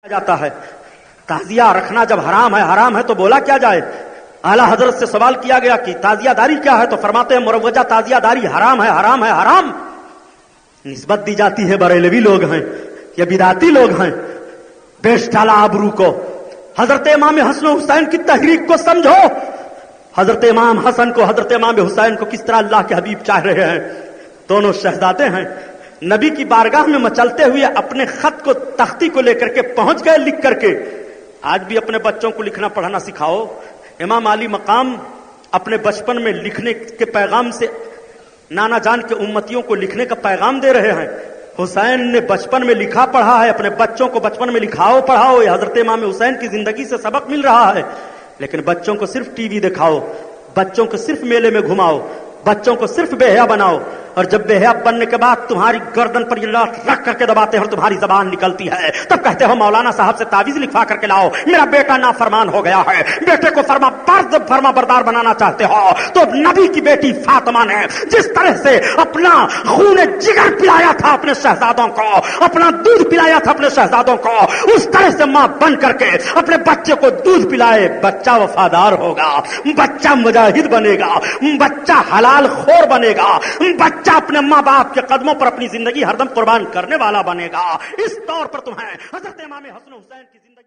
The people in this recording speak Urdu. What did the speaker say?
جاتا ہے تعزیہ رکھنا جب حرام ہے تو بولا کیا جائے؟ اعلیٰ حضرت سے سوال کیا گیا کہ تعزیہ داری کیا ہے تو فرماتے ہیں مروجہ تعزیہ داری حرام ہے، حرام ہے، حرام نسبت دی جاتی ہے بریلوی لوگ ہیں یا بدعتی لوگ ہیں. بیش ڈالا آبرو کو. حضرت امام حسن و حسین کی تحریک کو سمجھو. حضرت امام حسن کو حضرت امام حسین کو کس طرح اللہ کے حبیب چاہ رہے ہیں. دونوں شہزادے ہیں، نبی کی بارگاہ میں مچلتے ہوئے اپنے خط کو تختی کو لے کر کے پہنچ گئے لکھ کر کے. آج بھی اپنے بچوں کو لکھنا پڑھنا سکھاؤ. امام علی مقام اپنے بچپن میں لکھنے کے پیغام سے نانا جان کے امتیوں کو لکھنے کا پیغام دے رہے ہیں. حسین نے بچپن میں لکھا پڑھا ہے، اپنے بچوں کو بچپن میں لکھاؤ پڑھاؤ. یہ حضرت امام حسین کی زندگی سے سبق مل رہا ہے. لیکن بچوں کو صرف ٹی وی دکھاؤ، بچوں کو صرف میلے میں گھماؤ، بچوں کو صرف بے حیا بناؤ، اور جب بے حیا بننے کے بعد تمہاری گردن پر یہ لاٹھ رکھ کر کے دباتے ہیں اور تمہاری زبان نکلتی ہے، تب کہتے ہو مولانا صاحب سے تعویذ لکھوا کر کے لاؤ، میرا بیٹا نافرمان ہو گیا ہے. بیٹے کو فرما بردار بنانا چاہتے ہو تو نبی کی بیٹی فاطمہ نے جس طرح سے اپنا خون جگر پلایا تھا اپنے شہزادوں کو، اپنا دودھ پلایا تھا اپنے شہزادوں کو، اس طرح سے ماں بن کر کے اپنے بچے کو دودھ پلائے. بچہ وفادار ہوگا، بچہ مجاہد بنے گا، بچہ حلال خور بنے گا، بچہ اپنے ماں باپ کے قدموں پر اپنی زندگی ہردم قربان کرنے والا بنے گا. اس طور پر تمہیں حضرت امام حسن حسین کی زندگی